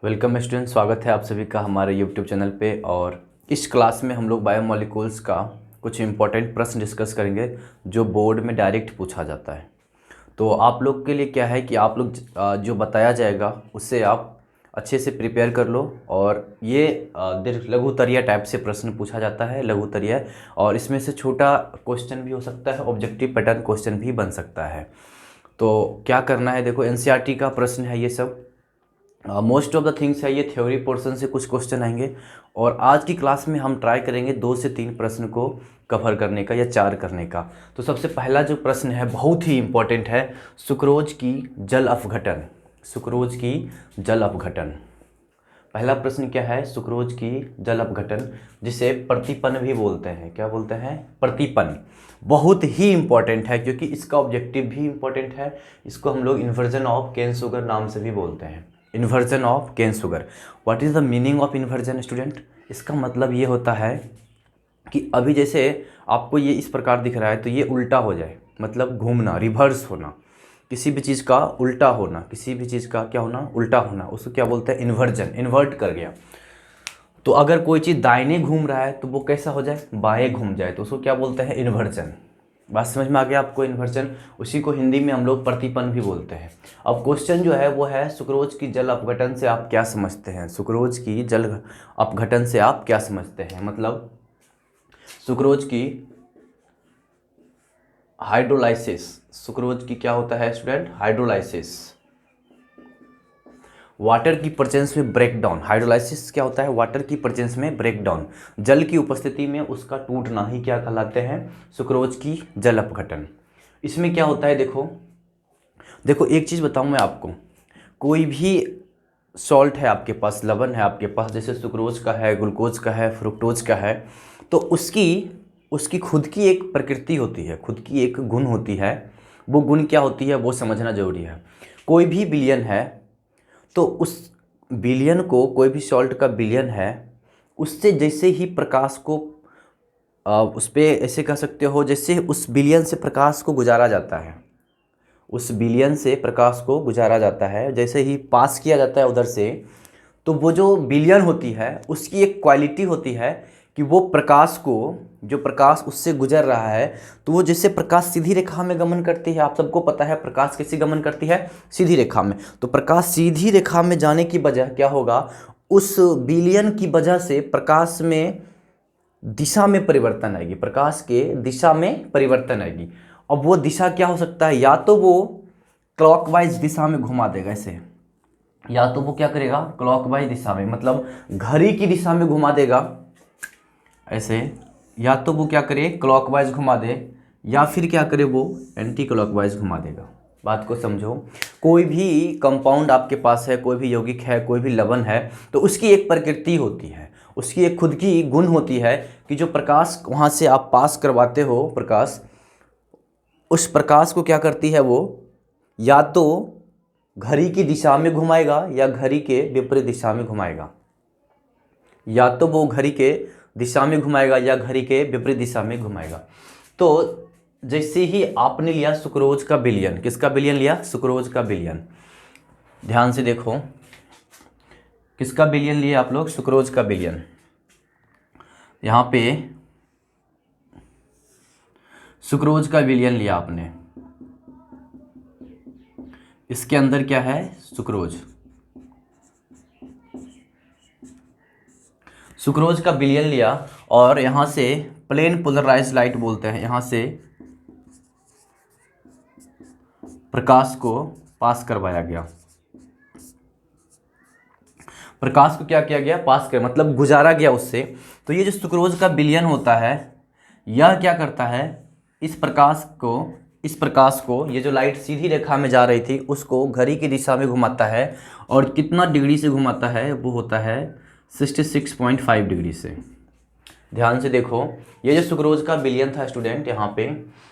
Welcome student, स्वागत है आप सभी का हमारे यूट्यूब चैनल पे। और इस क्लास में हम लोग बायोमोलिक्यूल्स का कुछ इंपॉर्टेंट प्रश्न डिस्कस करेंगे जो बोर्ड में डायरेक्ट पूछा जाता है। तो आप लोग के लिए क्या है कि आप लोग जो बताया जाएगा उससे आप अच्छे से प्रिपेयर कर लो। और ये लघुतरीय टाइप से प्रश्न पूछा जाता है, लघुतरीय। और इसमें से छोटा क्वेश्चन भी हो सकता है, ऑब्जेक्टिव पैटर्न क्वेश्चन भी बन सकता है। तो क्या करना है, देखो एनसीईआरटी का प्रश्न है ये सब। मोस्ट ऑफ द थिंग्स है, ये थ्योरी पोर्शन से कुछ क्वेश्चन आएंगे। और आज की क्लास में हम ट्राई करेंगे 2 से 3 प्रश्न को कवर करने का या 4 करने का। तो सबसे पहला जो प्रश्न है बहुत ही इम्पोर्टेंट है, सुक्रोज की जल अपघटन। सुक्रोज की जल अपघटन, पहला प्रश्न क्या है? सुक्रोज की जल अपघटन, जिसे प्रतिपन भी बोलते हैं। क्या बोलते हैं? प्रतिपन। बहुत ही इंपॉर्टेंट है क्योंकि इसका ऑब्जेक्टिव भी इंपॉर्टेंट है। इसको हम लोग इन्वर्जन ऑफ केन सुगर नाम से भी बोलते हैं। Inversion of cane sugar. What is the meaning of inversion student? इसका मतलब ये होता है कि अभी जैसे आपको ये इस प्रकार दिख रहा है तो ये उल्टा हो जाए, मतलब घूमना, रिवर्स होना, किसी भी चीज़ का उल्टा होना, किसी भी चीज़ का क्या होना? उल्टा होना। उसको क्या बोलते हैं? इन्वर्जन। इन्वर्ट कर गया। तो अगर कोई चीज़ दाहिने घूम रहा है तो वो कैसा हो जाए? बाएं घूम जाए, तो उसको क्या बोलते हैं? इन्वर्जन। बात समझ में आ गया आपको? इन्वर्जन। उसी को हिंदी में हम लोग प्रतिपन भी बोलते हैं। अब क्वेश्चन जो है वो है, सुक्रोज की जल अपघटन से आप क्या समझते हैं? सुक्रोज की जल अपघटन से आप क्या समझते हैं? मतलब सुक्रोज की हाइड्रोलाइसिस। सुक्रोज की क्या होता है स्टूडेंट? हाइड्रोलाइसिस। वाटर की प्रेजेंस में ब्रेक डाउन। हाइड्रोलाइसिस क्या होता है? वाटर की प्रेजेंस में ब्रेक डाउन, जल की उपस्थिति में उसका टूटना ही क्या कहलाते हैं? सुक्रोज की जल अपघटन। इसमें क्या होता है, देखो देखो एक चीज़ बताऊं मैं आपको। कोई भी सॉल्ट है आपके पास, लवण है आपके पास, जैसे सुक्रोज का है, ग्लूकोज का है, फ्रुक्टोज का है, तो उसकी उसकी खुद की एक प्रकृति होती है, खुद की एक गुण होती है। वो गुण क्या होती है वो समझना जरूरी है। कोई भी विलयन है तो उस विलयन को, कोई भी सॉल्ट का विलयन है, उससे जैसे ही प्रकाश को उस पर ऐसे कह सकते हो, जैसे उस विलयन से प्रकाश को गुजारा जाता है, उस विलयन से प्रकाश को गुजारा जाता है, जैसे ही पास किया जाता है उधर से, तो वो जो विलयन होती है उसकी एक क्वालिटी होती है कि वो प्रकाश को, जो प्रकाश उससे गुजर रहा है, तो वो जैसे प्रकाश सीधी रेखा में गमन करती है। आप सबको पता है प्रकाश कैसे गमन करती है? सीधी रेखा में। तो प्रकाश सीधी रेखा में जाने की वजह क्या होगा? उस विलयन की वजह से प्रकाश में दिशा में परिवर्तन आएगी, प्रकाश के दिशा में परिवर्तन आएगी। अब वो दिशा क्या हो सकता है? या तो वो क्लॉकवाइज दिशा में घुमा देगा ऐसे, या तो वो क्या करेगा? क्लॉकवाइज दिशा में, मतलब घड़ी की दिशा में घुमा देगा ऐसे। या तो वो क्या करे? क्लॉकवाइज घुमा दे, या फिर क्या करे? वो एंटी क्लॉकवाइज घुमा देगा। बात को समझो। कोई भी कंपाउंड आपके पास है, कोई भी यौगिक है, कोई भी लवण है, तो उसकी एक प्रकृति होती है, उसकी एक खुद की गुण होती है कि जो प्रकाश वहाँ से आप पास करवाते हो, प्रकाश, उस प्रकाश को क्या करती है वो? या तो घड़ी की दिशा में घुमाएगा या घड़ी के विपरीत दिशा में घुमाएगा। या तो वो घड़ी के दिशा में घुमाएगा या घड़ी के विपरीत दिशा में घुमाएगा। तो जैसे ही आपने लिया सुक्रोज का विलयन, किसका विलयन लिया? सुक्रोज का विलयन। ध्यान से देखो, किसका विलयन लिया आप लोग? सुक्रोज का विलयन। यहाँ पे सुक्रोज का विलयन लिया आपने, इसके अंदर क्या है? सुक्रोज। सुक्रोज का विलयन लिया और यहाँ से प्लेन पोलराइज लाइट बोलते हैं, यहाँ से प्रकाश को पास करवाया गया। प्रकाश को क्या किया गया? पास कर, मतलब गुजारा गया उससे। तो ये जो सुक्रोज का विलयन होता है, यह क्या करता है? इस प्रकाश को, ये जो लाइट सीधी रेखा में जा रही थी उसको घड़ी की दिशा में घुमाता है। और कितना डिग्री से घुमाता है? वो होता है 66.5 डिग्री से। ध्यान से देखो, ये जो सुक्रोज का विलयन था स्टूडेंट, यहाँ पे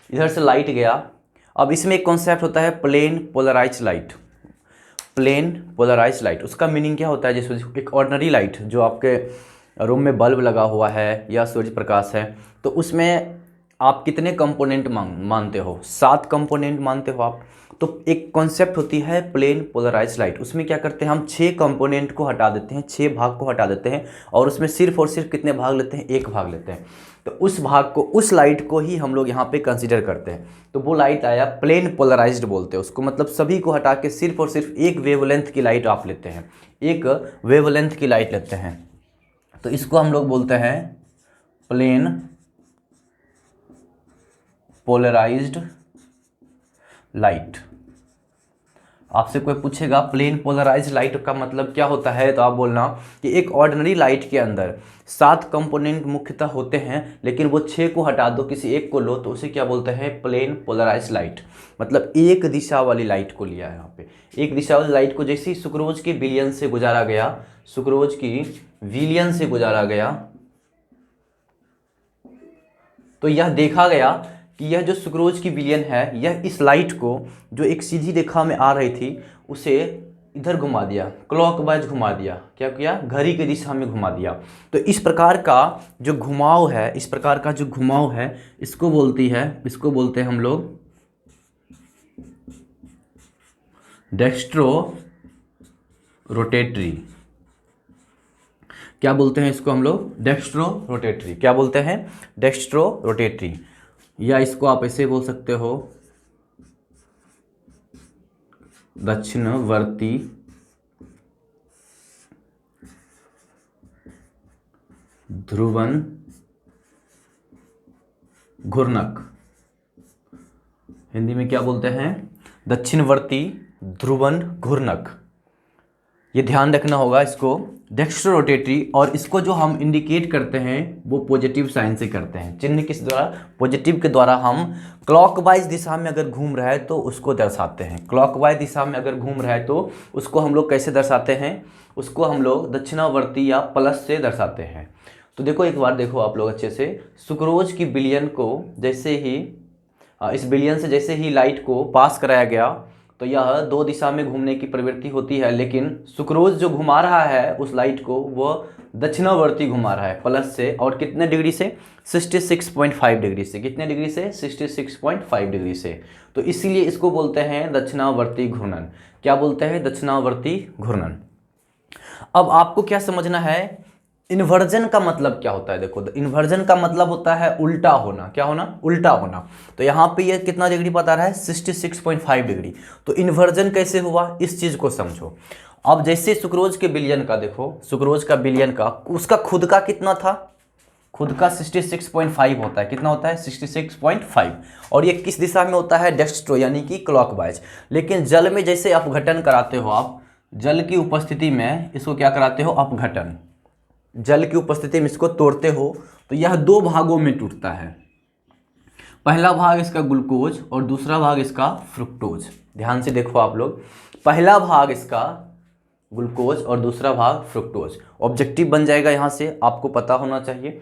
इधर से लाइट गया। अब इसमें एक कॉन्सेप्ट होता है plane polarise light. Plane polarise light, उसका मीनिंग क्या होता है? जैसे एक ऑर्डिनरी लाइट जो आपके रूम में बल्ब लगा हुआ है या सूर्य प्रकाश है, तो उसमें आप कितने कंपोनेंट मानते हो? 7 कंपोनेंट मानते हो आप। तो एक कॉन्सेप्ट होती है प्लेन पोलराइज लाइट, उसमें क्या करते हैं हम 6 कंपोनेंट को हटा देते हैं, 6 भाग को हटा देते हैं और उसमें सिर्फ और सिर्फ कितने भाग लेते हैं? 1 भाग लेते हैं। तो उस भाग को, उस लाइट को ही हम लोग यहाँ पे कंसीडर करते हैं। तो वो लाइट आया प्लेन पोलराइज्ड बोलते हैं उसको, मतलब सभी को हटा के सिर्फ और सिर्फ एक वेवलेंथ की लाइट आप लेते हैं, एक वेवलेंथ की लाइट लेते हैं। तो इसको हम लोग बोलते हैं प्लेन पोलराइज्ड लाइट। आपसे कोई पूछेगा प्लेन पोलराइज्ड लाइट का मतलब क्या होता है, तो आप बोलना कि एक ऑर्डिनरी लाइट के अंदर 7 कंपोनेंट मुख्यतः होते हैं, लेकिन वो 6 को हटा दो, किसी एक को लो, तो उसे क्या बोलते हैं? Plane polarised light. मतलब एक दिशा वाली लाइट को लिया है यहाँ पे। एक दिशा वाली लाइट को जैसे ही सुक्रोज के विलयन से गुजारा गया, सुक्रोज की विलयन से गुजारा गया, तो यह देखा गया कि यह जो सुक्रोज की विलयन है, यह इस लाइट को जो एक सीधी रेखा में आ रही थी उसे इधर घुमा दिया, क्लॉकवाइज घुमा दिया। क्या किया? घड़ी की दिशा में घुमा दिया। तो इस प्रकार का जो घुमाव है, इस प्रकार का जो घुमाव है, इसको बोलते हैं हम लोग डेक्स्ट्रो रोटेटरी। क्या बोलते हैं इसको हम लोग? Dextro rotatory. क्या बोलते हैं? Dextro rotatory. या इसको आप ऐसे बोल सकते हो दक्षिणवर्ती ध्रुवन घूर्णक। हिंदी में क्या बोलते हैं? दक्षिणवर्ती ध्रुवन घूर्णक। ये ध्यान रखना होगा इसको, डेक्स्ट्रो रोटेटरी। और इसको जो हम इंडिकेट करते हैं वो पॉजिटिव साइन से करते हैं। चिन्ह किस द्वारा? पॉजिटिव के द्वारा। हम क्लॉकवाइज दिशा में अगर घूम रहा है तो उसको दर्शाते हैं। क्लॉकवाइज दिशा में अगर घूम रहा है तो उसको हम लोग कैसे दर्शाते हैं? उसको हम लोग दक्षिणावर्ती या प्लस से दर्शाते हैं। तो देखो, एक बार देखो आप लोग अच्छे से, सुक्रोज की विलयन को जैसे ही इस विलयन से जैसे ही लाइट को पास कराया गया, तो यह 2 दिशा में घूमने की प्रवृत्ति होती है, लेकिन सुक्रोज जो घुमा रहा है उस लाइट को, वह दक्षिणावर्ती घुमा रहा है प्लस से। और कितने डिग्री से? 66.5 डिग्री से। कितने डिग्री से? 66.5 डिग्री से। तो इसीलिए इसको बोलते हैं दक्षिणावर्ती घूर्णन। क्या बोलते हैं? दक्षिणावर्ती घूर्णन। अब आपको क्या समझना है, इन्वर्जन का मतलब क्या होता है? देखो, इन्वर्जन का मतलब होता है उल्टा होना। क्या होना? उल्टा होना। तो यहाँ पे ये कितना डिग्री बता रहा है? 66.5 डिग्री। तो इन्वर्जन कैसे हुआ, इस चीज को समझो। अब जैसे सुक्रोज के विलयन का देखो, सुक्रोज का विलयन का, उसका खुद का कितना था? खुद का 66.5 होता है। कितना होता है? 66.5। और ये किस दिशा में होता है? डेक्स्ट्रो यानी कि क्लॉकवाइज। लेकिन जल में जैसे अपघटन कराते हो आप, जल की उपस्थिति में इसको क्या कराते हो? अपघटन। जल की उपस्थिति में इसको तोड़ते हो तो यह 2 भागों में टूटता है। पहला भाग इसका ग्लूकोज और दूसरा भाग इसका फ्रुक्टोज। ध्यान से देखो आप लोग, पहला भाग इसका ग्लूकोज और दूसरा भाग फ्रुक्टोज। ऑब्जेक्टिव बन जाएगा यहाँ से, आपको पता होना चाहिए।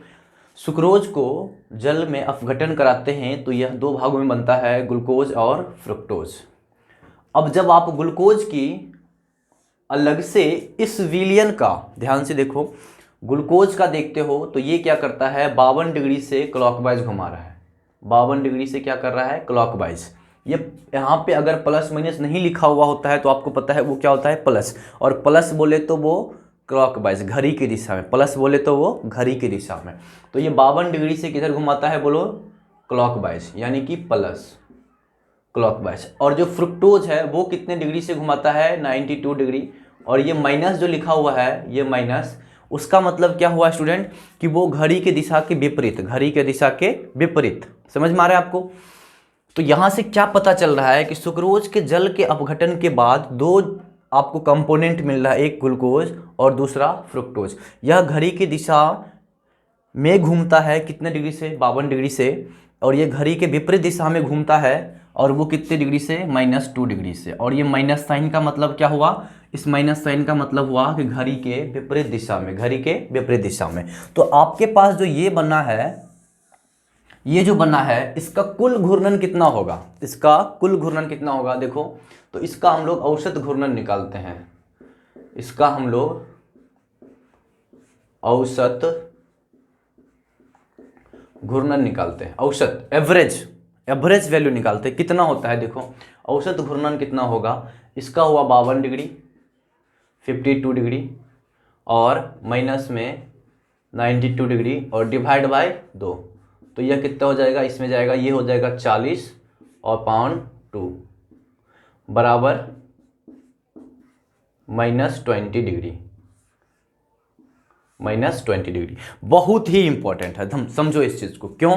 सुक्रोज को जल में अपघटन कराते हैं तो यह 2 भागों में बनता है, ग्लूकोज और फ्रुक्टोज। अब जब आप ग्लूकोज की अलग से इस विलयन का, ध्यान से देखो, ग्लूकोज का देखते हो तो ये क्या करता है? 52 डिग्री से क्लॉकवाइज घुमा रहा है। 52 डिग्री से क्या कर रहा है? क्लॉकवाइज। ये यहाँ पे अगर प्लस माइनस नहीं लिखा हुआ होता है तो आपको पता है वो क्या होता है? प्लस। और प्लस बोले तो वो क्लॉकवाइज, घड़ी की दिशा में। प्लस बोले तो वो घड़ी की दिशा में। तो ये 52 डिग्री से किधर घुमाता है? बोलो, क्लॉकवाइज, यानी कि प्लस, क्लॉकवाइज। और जो फ्रुक्टोज है वो कितने डिग्री से घुमाता है? 92 डिग्री। और ये माइनस जो लिखा हुआ है, ये माइनस, उसका मतलब क्या हुआ स्टूडेंट? कि वो घड़ी के दिशा के विपरीत, घड़ी के दिशा के विपरीत। समझ में आ रहा है आपको? तो यहां से क्या पता चल रहा है कि सुक्रोज के जल के अपघटन के बाद 2 आपको कंपोनेंट मिल रहा है, एक ग्लूकोज और दूसरा फ्रुक्टोज। यह घड़ी की दिशा में घूमता है कितने डिग्री से? 52 डिग्री से। और ये घड़ी के विपरीत दिशा में घूमता है, और वो कितने डिग्री से? -2 डिग्री से। और ये माइनस साइन का मतलब क्या हुआ? इस माइनस साइन का मतलब हुआ कि घड़ी के विपरीत दिशा में, घड़ी के विपरीत दिशा में। तो आपके पास जो ये बना है, ये जो बना है, इसका कुल घूर्णन कितना होगा? इसका कुल घूर्णन कितना होगा? देखो, तो इसका हम लोग औसत घूर्णन निकालते हैं। इसका हम लोग औसत घूर्णन निकालते हैं, औसत एवरेज एवरेज वैल्यू निकालते हैं, कितना होता है देखो, औसत घूर्णन कितना होगा, इसका हुआ 52 डिग्री 52 डिग्री और माइनस में 92 डिग्री और डिवाइड बाय 2, तो यह कितना हो जाएगा, इसमें जाएगा, ये हो जाएगा 40 और पाउंड 2 बराबर -20 डिग्री, -20 डिग्री। बहुत ही इंपॉर्टेंट है, हम समझो इस चीज़ को। क्यों?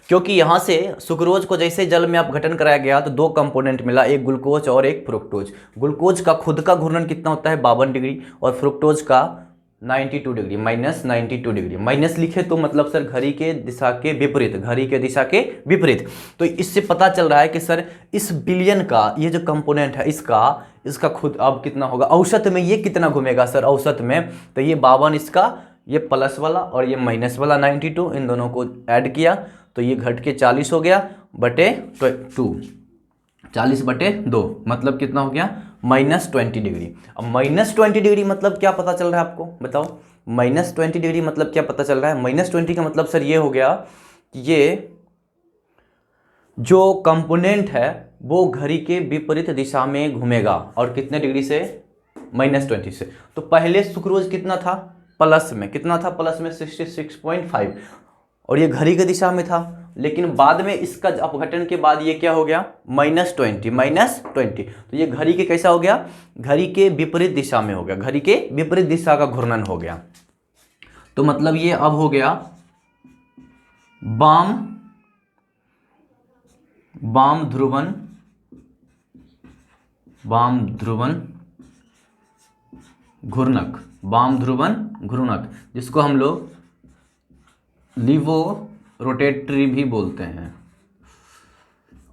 क्योंकि यहाँ से सुक्रोज को जैसे जल में अपघटन कराया गया तो दो कंपोनेंट मिला, एक ग्लूकोज और एक फ्रुक्टोज। ग्लूकोज का खुद का घूर्णन कितना होता है 52 डिग्री और फ्रुक्टोज का 92 डिग्री, -92 डिग्री। माइनस लिखे तो मतलब सर घड़ी के दिशा के विपरीत, घड़ी के दिशा के विपरीत। तो इससे पता चल रहा है कि सर इस बिलियन का ये जो कंपोनेंट है इसका खुद अब कितना होगा, औसत में ये कितना घूमेगा सर औसत में, तो ये 52 इसका, ये प्लस वाला और ये माइनस वाला 92, इन दोनों को ऐड किया तो ये घट के 40 हो गया बटे 2, 40/2 मतलब कितना हो गया -20 डिग्री। अब -20 डिग्री मतलब क्या पता चल रहा है आपको बताओ, -20 डिग्री मतलब क्या पता चल रहा है, -20 का मतलब सर ये हो गया कि ये जो कंपोनेंट है वो घड़ी के विपरीत दिशा में घूमेगा और कितने डिग्री से, -20 से। तो पहले सुक्रोज कितना था प्लस में, कितना था प्लस में 66.5 और ये घड़ी की दिशा में था, लेकिन बाद में इसका अपघटन के बाद ये क्या हो गया -20, तो ये घड़ी के कैसा हो गया, घड़ी के विपरीत दिशा में हो गया, घड़ी के विपरीत दिशा का घूर्णन हो गया। तो मतलब ये अब हो गया वाम ध्रुवन घूर्णक, जिसको हम लोग लीवो रोटेटरी भी बोलते हैं।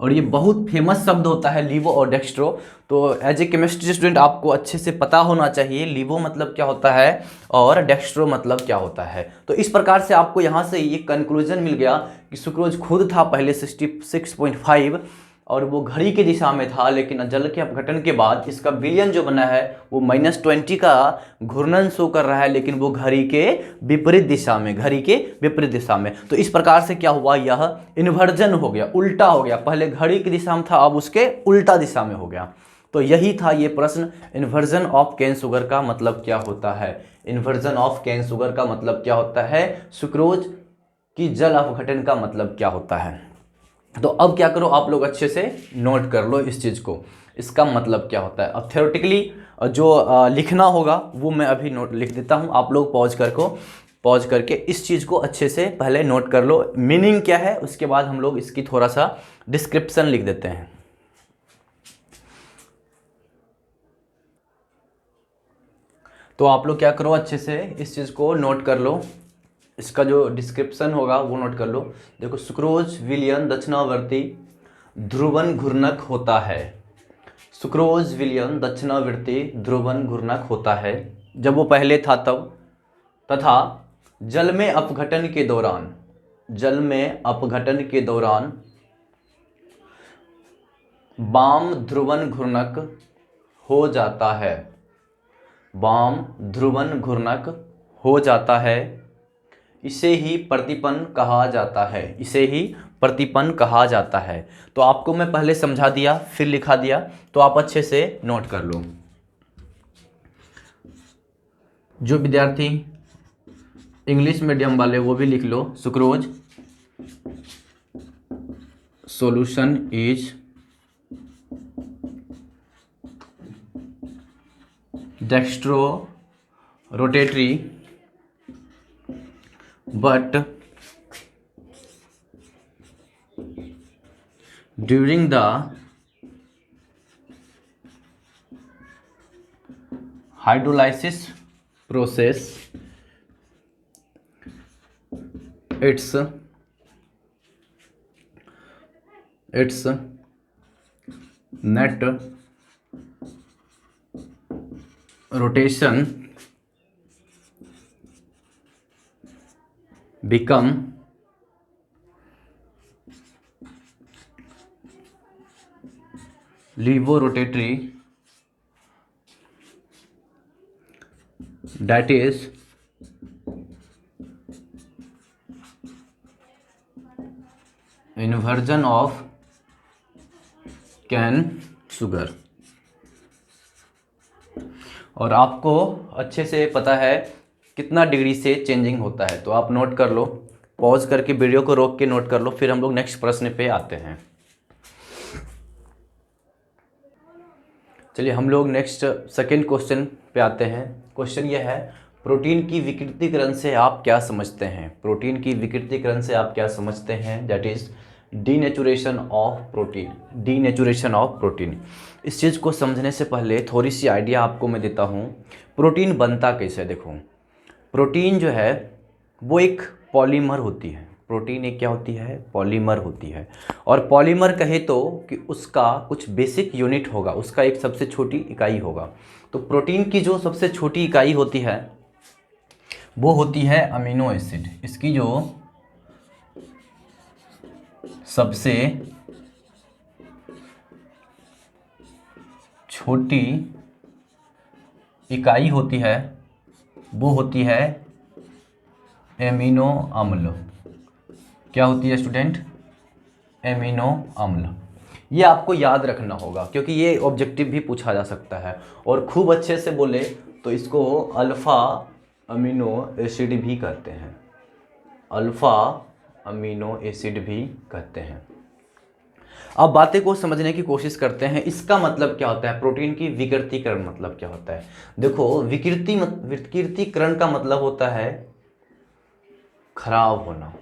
और ये बहुत फेमस शब्द होता है लीवो और डेक्स्ट्रो, तो एज ए केमिस्ट्री स्टूडेंट आपको अच्छे से पता होना चाहिए लीवो मतलब क्या होता है और डेक्स्ट्रो मतलब क्या होता है। तो इस प्रकार से आपको यहाँ से ये कंक्लूजन मिल गया कि सुक्रोज खुद था पहले 66.5 और वो घड़ी की दिशा में था, लेकिन जल के अपघटन के बाद इसका विलयन जो बना है वो -20 का घूर्णन शो कर रहा है, लेकिन वो घड़ी के विपरीत दिशा में, घड़ी के विपरीत दिशा में। तो इस प्रकार से क्या हुआ, यह इन्वर्जन हो गया, उल्टा हो गया, पहले घड़ी की दिशा में था अब उसके उल्टा दिशा में हो गया। तो यही था ये प्रश्न, इन्वर्जन ऑफ केन शुगर का मतलब क्या होता है, इन्वर्जन ऑफ केन शुगर का मतलब क्या होता है, सुक्रोज की जल अपघटन का मतलब क्या होता है। तो अब क्या करो आप लोग अच्छे से नोट कर लो इस चीज़ को, इसका मतलब क्या होता है। अब थ्योरेटिकली जो लिखना होगा वो मैं अभी नोट लिख देता हूँ, आप लोग पॉज करके इस चीज़ को अच्छे से पहले नोट कर लो, मीनिंग क्या है, उसके बाद हम लोग इसकी थोड़ा सा डिस्क्रिप्शन लिख देते हैं। तो आप लोग क्या करो अच्छे से इस चीज़ को नोट कर लो, इसका जो डिस्क्रिप्शन होगा वो नोट कर लो। देखो सुक्रोज विलयन दक्षिणावर्ती ध्रुवन घूर्णक होता है, सुक्रोज विलयन दक्षिणावर्ती ध्रुवन घूर्णक होता है जब वो पहले था तब, तथा जल में अपघटन के दौरान वाम ध्रुवन घूर्णक हो जाता है, वाम ध्रुवन घूर्णक हो जाता है, इसे ही प्रतिपन्न कहा जाता है, इसे ही प्रतिपन्न कहा जाता है। तो आपको मैं पहले समझा दिया फिर लिखा दिया, तो आप अच्छे से नोट कर लो। जो विद्यार्थी इंग्लिश मीडियम वाले वो भी लिख लो, sucrose solution is dextrorotatory but during the hydrolysis process its net rotation become levorotatory, that is version of cane sugar. और आपको अच्छे से पता है कितना डिग्री से चेंजिंग होता है, तो आप नोट कर लो, पॉज करके वीडियो को रोक के नोट कर लो, फिर हम लोग नेक्स्ट प्रश्न पे आते हैं। चलिए हम लोग नेक्स्ट सेकेंड क्वेश्चन पे आते हैं। क्वेश्चन यह है, प्रोटीन की विकृतीकरण से आप क्या समझते हैं? प्रोटीन की विकृतीकरण से आप क्या समझते हैं? That is denaturation of protein. Denaturation of protein, इस चीज़ को समझने से पहले थोड़ी सी आइडिया आपको मैं देता हूँ। प्रोटीन बनता कैसे? देखो, प्रोटीन जो है वो एक पॉलीमर होती है। प्रोटीन एक क्या होती है? पॉलीमर होती है। और पॉलीमर कहे तो कि उसका कुछ बेसिक यूनिट होगा, उसका एक सबसे छोटी इकाई होगा। तो प्रोटीन की जो सबसे छोटी इकाई होती है वो होती है अमीनो एसिड। इसकी जो सबसे छोटी इकाई होती है वो होती है एमिनो अम्ल। क्या होती है स्टूडेंट? एमिनो अम्ल। ये आपको याद रखना होगा क्योंकि ये ऑब्जेक्टिव भी पूछा जा सकता है, और खूब अच्छे से बोले तो इसको अल्फ़ा अमीनो एसिड भी कहते हैं। अल्फ़ा अमीनो एसिड भी कहते हैं। अब बातें को समझने की कोशिश करते हैं। इसका मतलब क्या होता है? प्रोटीन की विकृतीकरण मतलब क्या होता है? देखो, विकृतीकरण का मतलब होता है खराब होना।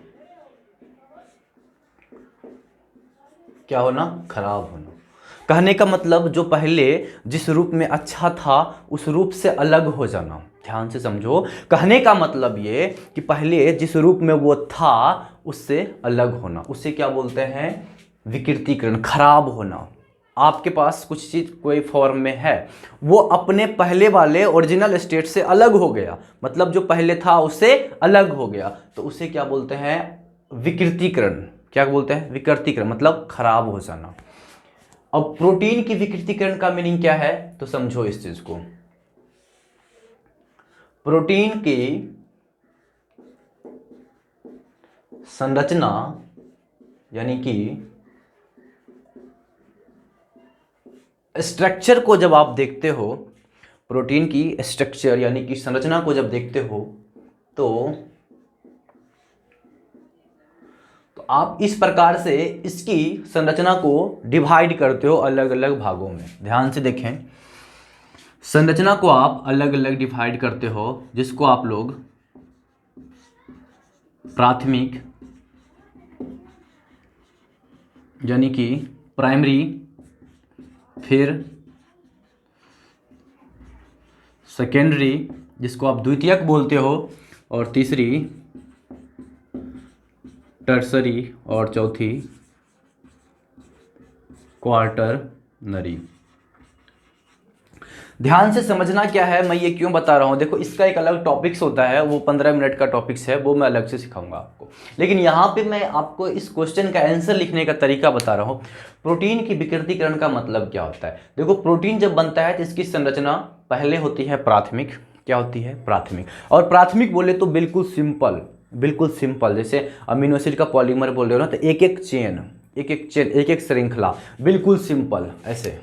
क्या होना? खराब होना। कहने का मतलब जो पहले जिस रूप में अच्छा था उस रूप से अलग हो जाना। ध्यान से समझो, कहने का मतलब ये कि पहले जिस रूप में वो था उससे अलग होना, उसे क्या बोलते हैं? विकृतीकरण, खराब होना। आपके पास कुछ चीज़ कोई फॉर्म में है, वो अपने पहले वाले ओरिजिनल स्टेट से अलग हो गया, मतलब जो पहले था उससे अलग हो गया, तो उसे क्या बोलते हैं? विकृतीकरण। क्या बोलते हैं? विकृतीकरण मतलब खराब हो जाना। अब प्रोटीन की विकृतीकरण का मीनिंग क्या है तो समझो इस चीज को। प्रोटीन की संरचना यानी कि स्ट्रक्चर को जब आप देखते हो, प्रोटीन की स्ट्रक्चर यानी कि संरचना को जब देखते हो तो आप इस प्रकार से इसकी संरचना को डिवाइड करते हो अलग अलग भागों में। ध्यान से देखें, संरचना को आप अलग अलग डिवाइड करते हो, जिसको आप लोग प्राथमिक यानी कि प्राइमरी, फिर सेकेंडरी जिसको आप द्वितीयक बोलते हो, और तीसरी टर्सरी, और चौथी क्वार्टरनरी। ध्यान से समझना क्या है, मैं ये क्यों बता रहा हूँ। देखो, इसका एक अलग टॉपिक्स होता है, वो 15 मिनट का टॉपिक्स है, वो मैं अलग से सिखाऊंगा आपको। लेकिन यहाँ पे मैं आपको इस क्वेश्चन का आंसर लिखने का तरीका बता रहा हूँ। प्रोटीन की विकृतीकरण का मतलब क्या होता है? देखो, प्रोटीन जब बनता है तो इसकी संरचना पहले होती है प्राथमिक। क्या होती है? प्राथमिक। और प्राथमिक बोले तो बिल्कुल सिंपल, बिल्कुल सिंपल, जैसे अमीनो एसिड का पॉलीमर बोल रहे हो ना, तो एक एक चेन, एक एक श्रृंखला, बिल्कुल सिंपल ऐसे।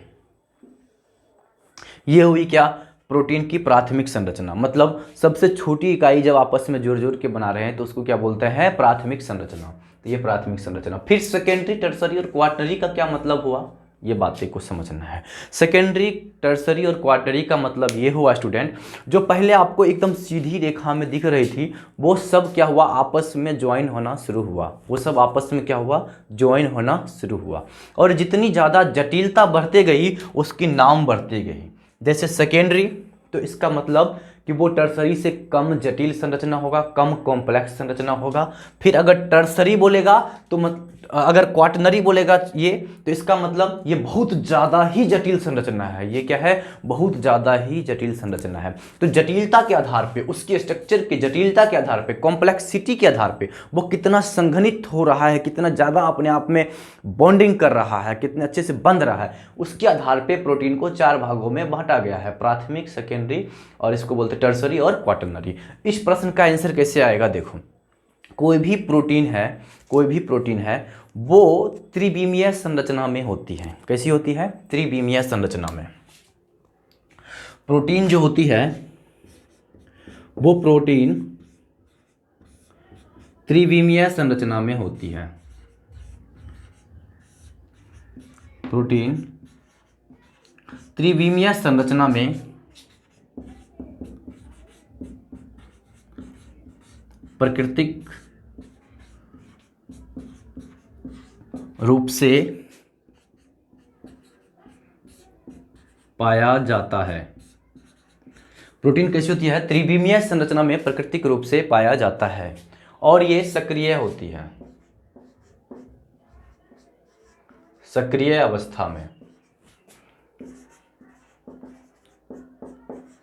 ये हुई क्या? प्रोटीन की प्राथमिक संरचना, मतलब सबसे छोटी इकाई जब आपस में जोड़ जोड़ के बना रहे हैं तो उसको क्या बोलते हैं? प्राथमिक संरचना। तो ये प्राथमिक संरचना। फिर सेकेंडरी, टर्सरी और क्वार्टरी का क्या मतलब हुआ, ये बातें को समझना है। सेकेंडरी, टर्सरी और क्वार्टरी का मतलब ये हुआ स्टूडेंट, जो पहले आपको एकदम सीधी रेखा में दिख रही थी वो सब क्या हुआ? आपस में ज्वाइन होना शुरू हुआ। वो सब आपस में क्या हुआ? ज्वाइन होना शुरू हुआ। और जितनी ज़्यादा जटिलता बढ़ते गई उसकी नाम बढ़ती गई। जैसे सेकेंडरी, तो इसका मतलब कि वो टर्सरी से कम जटिल संरचना होगा, कम कॉम्प्लेक्स संरचना होगा। फिर अगर टर्सरी बोलेगा तो अगर क्वाटरनरी बोलेगा ये, तो इसका मतलब ये बहुत ज़्यादा ही जटिल संरचना है। ये क्या है? बहुत ज़्यादा ही जटिल संरचना है। तो जटिलता के आधार पे, उसके स्ट्रक्चर की जटिलता के आधार पे, कॉम्प्लेक्सिटी के आधार पे, वो कितना संघनित हो रहा है, कितना ज़्यादा अपने आप में बॉन्डिंग कर रहा है, कितने अच्छे से बंध रहा है, उसके आधार पे प्रोटीन को 4 भागों में बांटा गया है, प्राथमिक, सेकेंडरी और इसको बोलते टर्सरी और क्वाटरनरी। इस प्रश्न का आंसर कैसे आएगा? देखो, कोई भी प्रोटीन है वो त्रिविमीय संरचना में होती है। कैसी होती है? त्रिविमीय संरचना में। प्रोटीन जो होती है वो प्रोटीन त्रिविमीय संरचना में होती है। प्रोटीन त्रिविमीय संरचना में प्राकृतिक रूप से पाया जाता है। प्रोटीन कैसी होती है? त्रिविमीय संरचना में प्राकृतिक रूप से पाया जाता है और ये सक्रिय होती है। सक्रिय अवस्था में,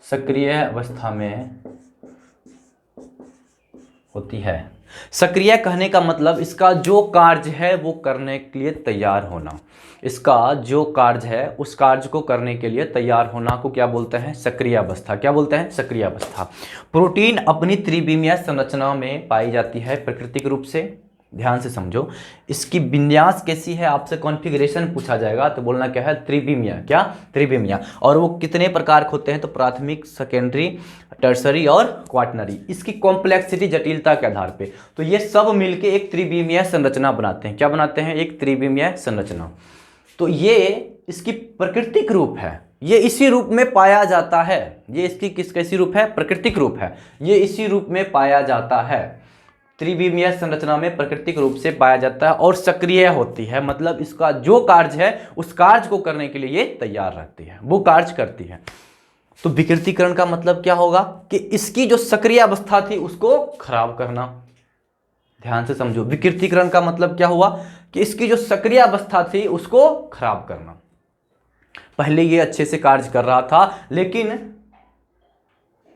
सक्रिय अवस्था में होती है। सक्रिय कहने का मतलब इसका जो कार्य है वो करने के लिए तैयार होना। इसका जो कार्य है उस कार्य को करने के लिए तैयार होना को क्या बोलते हैं? सक्रिय अवस्था। क्या बोलते हैं? सक्रिय अवस्था। प्रोटीन अपनी त्रिविमीय संरचना में पाई जाती है प्राकृतिक रूप से। ध्यान से समझो, इसकी विन्यास कैसी है आपसे कॉन्फ़िगरेशन पूछा जाएगा तो बोलना क्या है? त्रिविमीय। क्या? त्रिविमीय। और वो कितने प्रकार के होते हैं? तो प्राथमिक, सेकेंडरी, टर्सरी और क्वाटरनरी। इसकी कॉम्प्लेक्सिटी, जटिलता के आधार पे तो ये सब मिलके एक त्रिविमीय संरचना बनाते हैं। क्या बनाते हैं? एक त्रिविमीय संरचना। तो ये इसकी प्राकृतिक रूप है, ये इसी रूप में पाया जाता है। ये इसकी कैसी रूप है? प्राकृतिक रूप है। ये इसी रूप में पाया जाता है। त्रिविमीय संरचना में प्राकृतिक रूप से पाया जाता है और सक्रिय होती है, मतलब इसका जो कार्य है उस कार्य को करने के लिए ये तैयार रहती है, वो कार्य करती है। तो विकृतीकरण का मतलब क्या होगा? कि इसकी जो सक्रिय अवस्था थी उसको खराब करना। ध्यान से समझो, विकृतीकरण का मतलब क्या हुआ? कि इसकी जो सक्रिय अवस्था थी उसको खराब करना। पहले ये अच्छे से कार्य कर रहा था लेकिन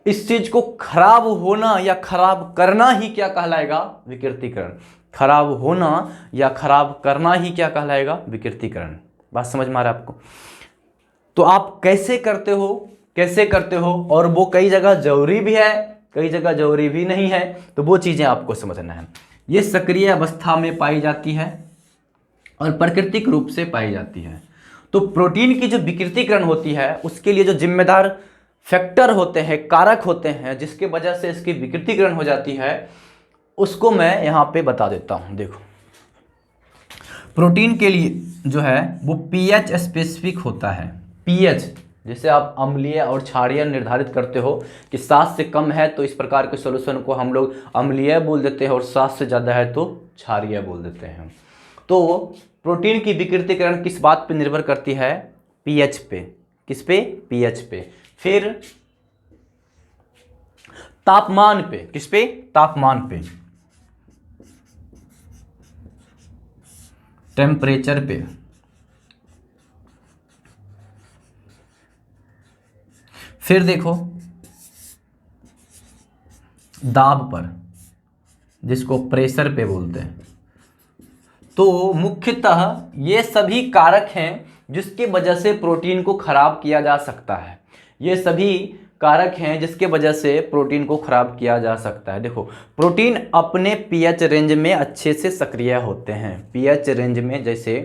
इस चीज को खराब होना या खराब करना ही क्या कहलाएगा? विकृतीकरण। खराब होना या खराब करना ही क्या कहलाएगा? विकृतीकरण। बात समझ में आ रहा है आपको? तो आप कैसे करते हो और वो कई जगह जरूरी भी है, कई जगह जरूरी भी नहीं है, तो वो चीजें आपको समझना है। ये सक्रिय अवस्था में पाई जाती है और प्राकृतिक रूप से पाई जाती है। तो प्रोटीन की जो विकृतीकरण होती है उसके लिए जो जिम्मेदार फैक्टर होते हैं, कारक होते हैं, जिसके वजह से इसकी विकृतीकरण हो जाती है, उसको मैं यहाँ पे बता देता हूँ। देखो, प्रोटीन के लिए जो है वो पीएच स्पेसिफिक होता है। पीएच जैसे आप अम्लीय और क्षारीय निर्धारित करते हो कि 7 से कम है तो इस प्रकार के सॉल्यूशन को हम लोग अम्लीय बोल देते हैं और 7 से ज़्यादा है तो क्षारीय बोल देते हैं। तो प्रोटीन की विकृतीकरण किस बात पे निर्भर करती है? पीएच पे। किस पे? पीएच पे। फिर तापमान पे। किस पे? तापमान पे, टेम्परेचर पे। फिर देखो दाब पर, जिसको प्रेशर पे बोलते हैं। तो मुख्यतः ये सभी कारक हैं जिसके वजह से प्रोटीन को खराब किया जा सकता है। ये सभी कारक हैं जिसके वजह से प्रोटीन को खराब किया जा सकता है। देखो, प्रोटीन अपने पीएच रेंज में अच्छे से सक्रिय होते हैं। पीएच रेंज में जैसे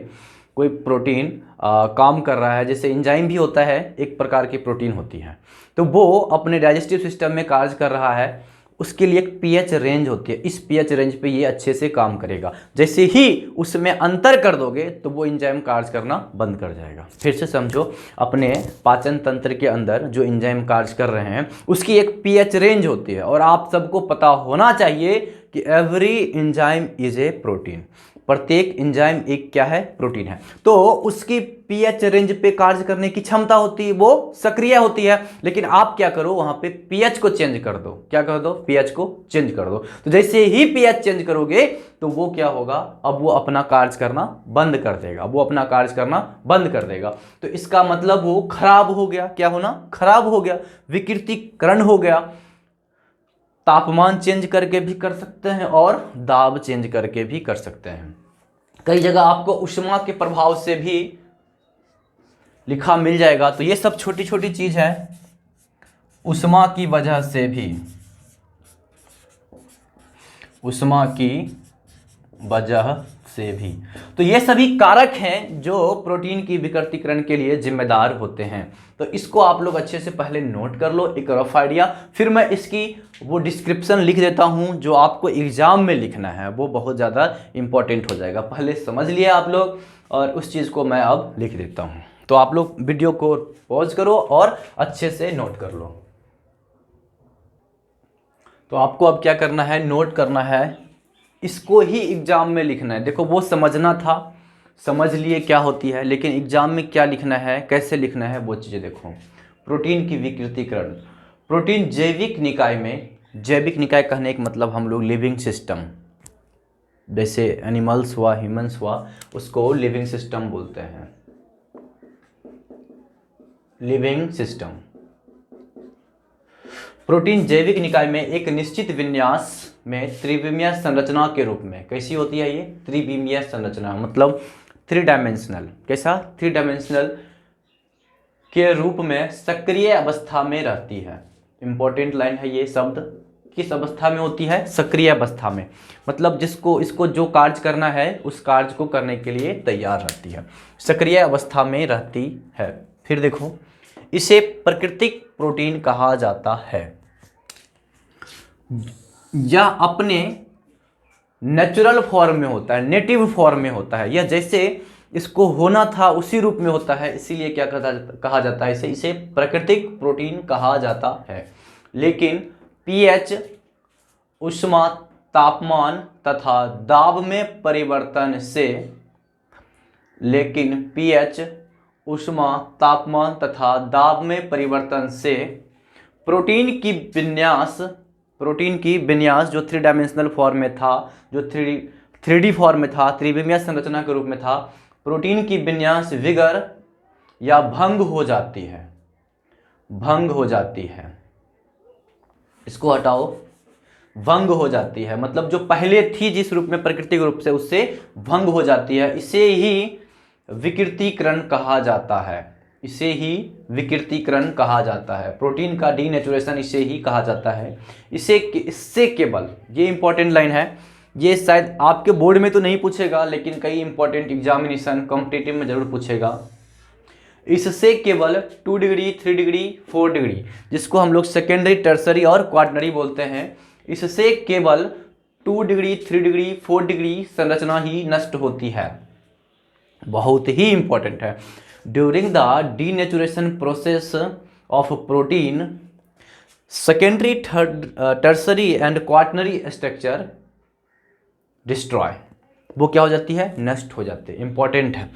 कोई प्रोटीन काम कर रहा है, जैसे एंजाइम भी होता है, एक प्रकार की प्रोटीन होती है, तो वो अपने डाइजेस्टिव सिस्टम में कार्य कर रहा है, उसके लिए एक पीएच रेंज होती है। इस पीएच रेंज पे ये अच्छे से काम करेगा। जैसे ही उसमें अंतर कर दोगे तो वो एंजाइम कार्य करना बंद कर जाएगा। फिर से समझो, अपने पाचन तंत्र के अंदर जो एंजाइम कार्य कर रहे हैं उसकी एक पीएच रेंज होती है और आप सबको पता होना चाहिए कि every enzyme is a protein. प्रत्येक एंजाइम एक क्या है? प्रोटीन है। तो उसकी पीएच रेंज पे कार्य करने की क्षमता होती है, वो सक्रिय होती है। लेकिन आप क्या करो, वहां पे पीएच को चेंज कर दो। क्या कर दो? पीएच को चेंज कर दो। तो जैसे ही पीएच चेंज करोगे तो वो क्या होगा? अब वो अपना कार्य करना बंद कर देगा। वो अपना कार्य करना बंद कर देगा। तो इसका मतलब वो खराब हो गया। क्या होना? खराब हो गया, विकृतीकरण हो गया। तापमान चेंज करके भी कर सकते हैं और दाब चेंज करके भी कर सकते हैं। कई जगह आपको ऊष्मा के प्रभाव से भी लिखा मिल जाएगा। तो ये सब छोटी छोटी चीज है। ऊष्मा की वजह से भी ऊष्मा की वजह से भी। तो ये सभी कारक हैं जो प्रोटीन की विकृतीकरण के लिए जिम्मेदार होते हैं। तो इसको आप लोग अच्छे से पहले नोट कर लो, एक रफ आइडिया। फिर मैं इसकी वो डिस्क्रिप्शन लिख देता हूं जो आपको एग्जाम में लिखना है, वो बहुत ज़्यादा इंपॉर्टेंट हो जाएगा। पहले समझ लिए आप लोग, और उस चीज़ को मैं अब लिख देता हूँ। तो आप लोग वीडियो को पॉज करो और अच्छे से नोट कर लो। तो आपको अब क्या करना है, नोट करना है, इसको ही एग्जाम में लिखना है। देखो वो समझना था, समझ लिए क्या होती है, लेकिन एग्जाम में क्या लिखना है, कैसे लिखना है, वो चीज़ें देखो। प्रोटीन की विकृतीकरण। प्रोटीन जैविक निकाय में, जैविक निकाय कहने का मतलब हम लोग लिविंग सिस्टम, जैसे एनिमल्स हुआ, ह्यूमंस हुआ, उसको लिविंग सिस्टम बोलते हैं, लिविंग सिस्टम। प्रोटीन जैविक निकाय में एक निश्चित विन्यास में त्रिविमीय संरचना के रूप में, कैसी होती है ये त्रिविमीय संरचना, मतलब थ्री डायमेंशनल, कैसा थ्री डायमेंशनल के रूप में सक्रिय अवस्था में रहती है। इंपॉर्टेंट लाइन है ये शब्द, किस अवस्था में होती है, सक्रिय अवस्था में, मतलब जिसको इसको जो कार्य करना है उस कार्य को करने के लिए तैयार रहती है, सक्रिय अवस्था में रहती है। फिर देखो, इसे प्राकृतिक प्रोटीन कहा जाता है। यह अपने नेचुरल फॉर्म में होता है, नेटिव फॉर्म में होता है, यह जैसे इसको होना था उसी रूप में होता है, इसीलिए क्या कहा जाता है, इसे प्राकृतिक प्रोटीन कहा जाता है। लेकिन पीएच, ऊष्मा, तापमान तथा दाब में परिवर्तन से, लेकिन पीएच, ऊष्मा, तापमान तथा दाब में परिवर्तन से प्रोटीन की विन्यास जो थ्री डायमेंशनल फॉर्म में था, जो थ्री डी फॉर्म में था, त्रिविमीय संरचना के रूप में था, प्रोटीन की विन्यास विगर या भंग हो जाती है, भंग हो जाती है, इसको हटाओ, भंग हो जाती है, मतलब जो पहले थी जिस रूप में प्राकृतिक रूप से, उससे भंग हो जाती है। इसे ही विकृतीकरण कहा जाता है, इसे ही विकृतीकरण कहा जाता है। प्रोटीन का डीनेचुरेशन इसे ही कहा जाता है। इससे केवल, ये इंपॉर्टेंट लाइन है, ये शायद आपके बोर्ड में तो नहीं पूछेगा, लेकिन कई इंपॉर्टेंट एग्जामिनेशन कॉम्पिटिटिव में जरूर पूछेगा। इससे केवल 2 डिग्री, 3 डिग्री, 4 डिग्री, जिसको हम लोग सेकेंडरी, टर्सरी और क्वार्टनरी बोलते हैं, इससे केवल 2 डिग्री, 3 डिग्री, 4 डिग्री संरचना ही नष्ट होती है। बहुत ही इंपॉर्टेंट है। During the denaturation process of protein, secondary, tertiary and quaternary structure destroy, वो क्या हो जाती है, नष्ट हो जाते हैं। इंपॉर्टेंट है,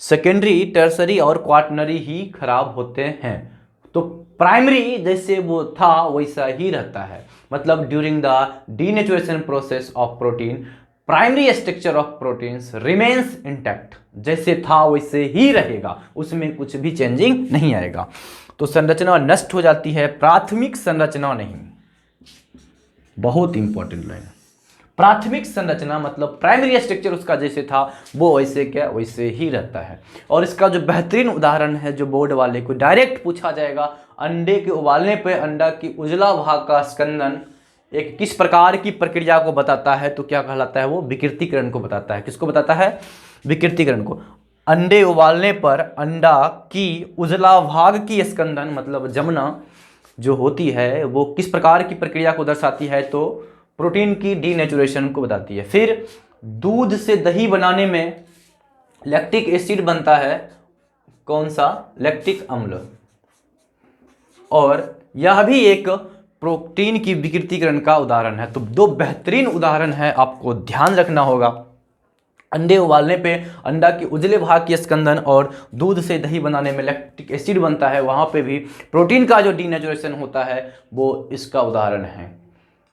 सेकेंडरी, टर्सरी और क्वार्टनरी ही खराब होते हैं, तो प्राइमरी जैसे वो था वैसा ही रहता है। मतलब during the denaturation process of protein, primary structure of proteins remains intact, जैसे था वैसे ही रहेगा, उसमें कुछ भी चेंजिंग नहीं आएगा। तो संरचना नष्ट हो जाती है, प्राथमिक संरचना नहीं। बहुत इंपॉर्टेंट लाइन, प्राथमिक संरचना मतलब प्राइमरी स्ट्रक्चर उसका जैसे था वो वैसे क्या वैसे ही रहता है। और इसका जो बेहतरीन उदाहरण है, जो बोर्ड वाले को डायरेक्ट पूछा जाएगा, अंडे के उबालने पर अंडा की उजला भाग का स्कंदन एक किस प्रकार की प्रक्रिया को बताता है, तो क्या कहलाता है, वो विकृतीकरण को बताता है। किसको बताता है, विकृतीकरण को। अंडे उबालने पर अंडा की उजला भाग की स्कंदन मतलब जमना जो होती है, वो किस प्रकार की प्रक्रिया को दर्शाती है, तो प्रोटीन की डीनेचुरेशन को बताती है। फिर दूध से दही बनाने में लैक्टिक एसिड बनता है, कौन सा, लैक्टिक अम्ल, और यह भी एक प्रोटीन की विकृतीकरण का उदाहरण है। तो दो बेहतरीन उदाहरण है, आपको ध्यान रखना होगा। अंडे उबालने पे अंडा के उजले भाग की स्कंदन और दूध से दही बनाने में लैक्टिक एसिड बनता है, वहाँ पे भी प्रोटीन का जो डीनेचुरेशन होता है वो इसका उदाहरण है।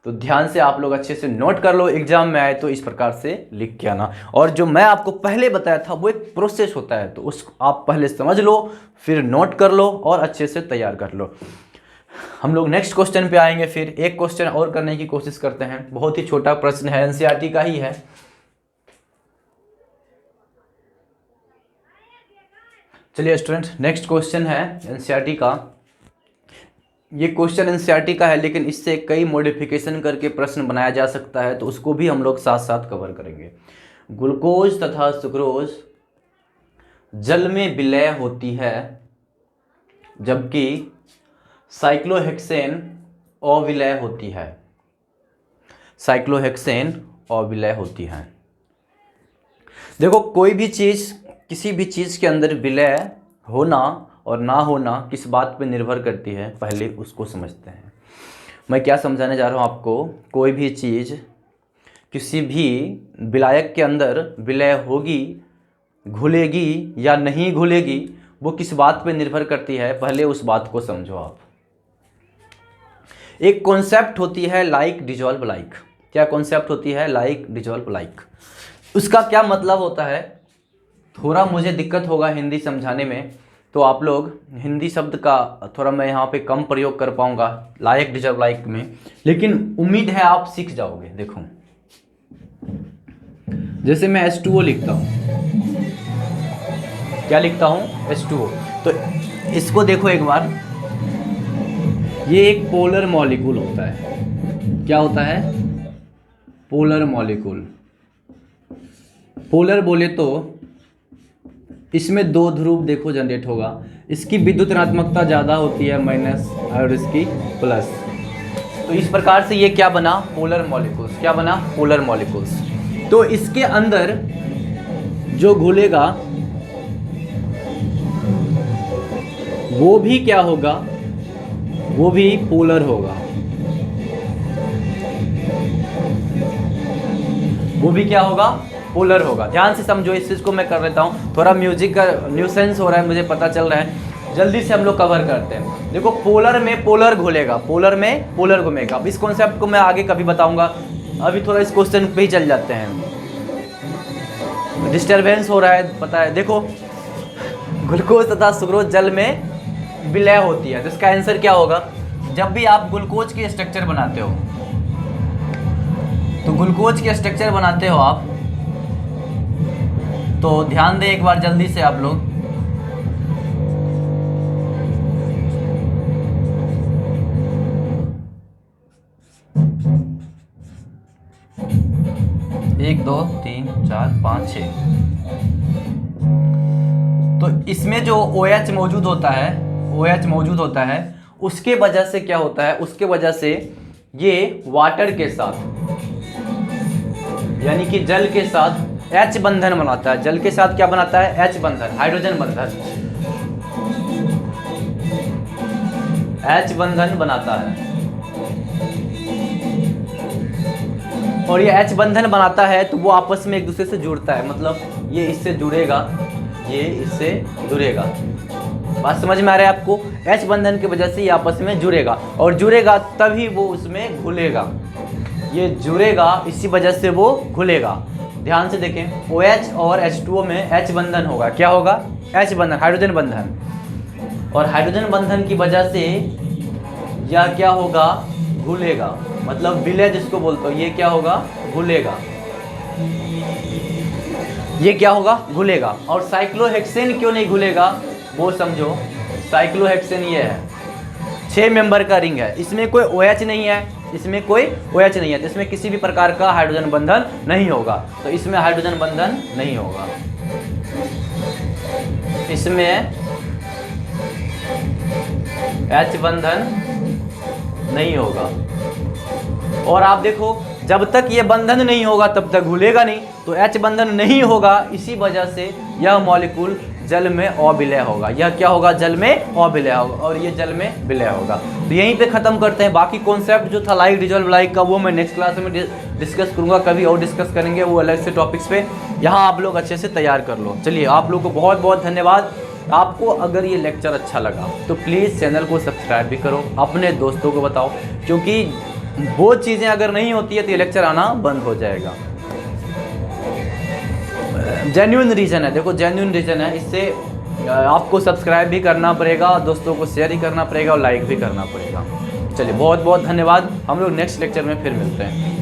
तो ध्यान से आप लोग अच्छे से नोट कर लो, एग्जाम में आए तो इस प्रकार से लिख के आना। और जो मैं आपको पहले बताया था वो एक प्रोसेस होता है, तो उस आप पहले समझ लो, फिर नोट कर लो और अच्छे से तैयार कर लो। हम लोग नेक्स्ट क्वेश्चन पे आएंगे, फिर एक क्वेश्चन और करने की कोशिश करते हैं। बहुत ही छोटा प्रश्न है, एनसीईआरटी का ही है। चलिए स्टूडेंट, नेक्स्ट क्वेश्चन है एनसीईआरटी का। ये क्वेश्चन एनसीईआरटी का है, लेकिन इससे कई मॉडिफिकेशन करके प्रश्न बनाया जा सकता है, तो उसको भी हम लोग साथ साथ कवर करेंगे। ग्लूकोज तथा सुक्रोज जल में विलय होती है, जबकि साइक्लोहेक्सेन अविलय होती है। साइक्लोहेक्सेन अविलय होती है। देखो, कोई भी चीज़, किसी भी चीज़ के अंदर विलय होना और ना होना किस बात पे निर्भर करती है, पहले उसको समझते हैं। मैं क्या समझाने जा रहा हूँ आपको, कोई भी चीज़ किसी भी विलायक के अंदर विलय होगी, घुलेगी या नहीं घुलेगी, वो किस बात पे निर्भर करती है, पहले उस बात को समझो आप। एक कॉन्सेप्ट होती है लाइक डिजॉल्व लाइक। क्या कॉन्सेप्ट होती है? Like dissolve like. उसका क्या मतलब होता है? थोड़ा मुझे दिक्कत होगा हिंदी समझाने में, तो आप लोग हिंदी शब्द का थोड़ा मैं यहाँ पे कम प्रयोग कर पाऊँगा लाइक डिजर्व लाइक में, लेकिन उम्मीद है आप सीख जाओगे। देखो, जैसे मैं H2O लिखता हूँ, क्या लिखता हूँ? H2O। तो इसको देखो एक बार, ये एक पोलर मॉलिक्यूल होता है। क्या होता है? Polar molecule. पोलर बोले तो इसमें दो ध्रुव देखो जनरेट होगा, इसकी विद्युत ऋणात्मकता ज़्यादा होती है माइनस और इसकी प्लस। तो इस प्रकार से ये क्या बना? Polar molecules. क्या बना? Polar molecules. तो इसके अंदर जो घुलेगा वो भी क्या होगा? वो भी पोलर होगा। वो भी क्या होगा? पोलर होगा। ध्यान से समझो, इस चीज़ को मैं कर लेता हूँ। थोड़ा म्यूजिक का न्यूसेंस हो रहा है, मुझे पता चल रहा है, जल्दी से हम लोग कवर करते हैं। देखो, पोलर में पोलर घुलेगा, पोलर में पोलर घूमेगा। अब इस कॉन्सेप्ट को मैं आगे कभी बताऊंगा, अभी थोड़ा इस क्वेश्चन पे ही चल जाते हैं। डिस्टर्बेंस हो रहा है, पता है। देखो, ग्लूकोज तथा सुक्रोज जल में विलय होती है, तो इसका आंसर क्या होगा? जब भी आप ग्लूकोज की स्ट्रक्चर बनाते हो, तो ग्लूकोज के स्ट्रक्चर बनाते हो आप, तो ध्यान दें एक बार जल्दी से आप लोग। एक, दो, तीन, चार, पाँच, छः। तो इसमें जो OH मौजूद होता है, OH मौजूद होता है, उसके वजह से क्या होता है? उसके वजह से ये वाटर के साथ, यानी कि जल के साथ H बंधन बनाता है। जल के साथ क्या बनाता है? H बंधन, हाइड्रोजन बंधन, H बंधन बनाता है। और ये H बंधन बनाता है तो वो आपस में एक दूसरे से जुड़ता है, मतलब ये इससे जुड़ेगा, ये इससे जुड़ेगा। बात समझ में आ रहा है आपको? H बंधन की वजह से ये आपस में जुड़ेगा, और जुड़ेगा तभी वो उसमें घुलेगा। ये जुड़ेगा, इसी वजह से वो घुलेगा। ध्यान से देखें, OH और H2O में H बंधन होगा। क्या होगा? H बंधन, हाइड्रोजन बंधन। और हाइड्रोजन बंधन की वजह से यह क्या होगा? घुलेगा, मतलब विलय जिसको बोलते हो, ये क्या होगा? घुलेगा। ये क्या होगा? घुलेगा। और साइक्लोहेक्सेन क्यों नहीं घुलेगा वो समझो। साइक्लोहेक्सेन ये है, 6 मेंबर का रिंग है, इसमें कोई OH नहीं है, इसमें कोई OH नहीं है, तो इसमें किसी भी प्रकार का हाइड्रोजन बंधन नहीं होगा। तो इसमें हाइड्रोजन बंधन नहीं होगा, इसमें H बंधन नहीं होगा। और आप देखो, जब तक ये बंधन नहीं होगा तब तक घुलेगा नहीं, तो H बंधन नहीं होगा, इसी वजह से यह मॉलिक्यूल जल में अविलय होगा। यह क्या होगा? जल में अविलय होगा, और ये जल में विलय होगा। तो यहीं पे ख़त्म करते हैं। बाकी कॉन्सेप्ट जो था लाइक डिजॉल्व लाइक का, वो मैं नेक्स्ट क्लास में डिस्कस करूँगा, कभी और डिस्कस करेंगे वो अलग से टॉपिक्स पे। यहाँ आप लोग अच्छे से तैयार कर लो। चलिए, आप लोग को बहुत बहुत धन्यवाद। आपको अगर ये लेक्चर अच्छा लगा तो प्लीज़ चैनल को सब्सक्राइब भी करो, अपने दोस्तों को बताओ, क्योंकि वो चीज़ें अगर नहीं होती है तो ये लेक्चर आना बंद हो जाएगा। जेन्युइन रीज़न है, देखो जेन्युइन रीज़न है, इससे आपको सब्सक्राइब भी करना पड़ेगा, दोस्तों को शेयर ही करना पड़ेगा और लाइक भी करना पड़ेगा। चलिए, बहुत बहुत धन्यवाद। हम लोग नेक्स्ट लेक्चर में फिर मिलते हैं।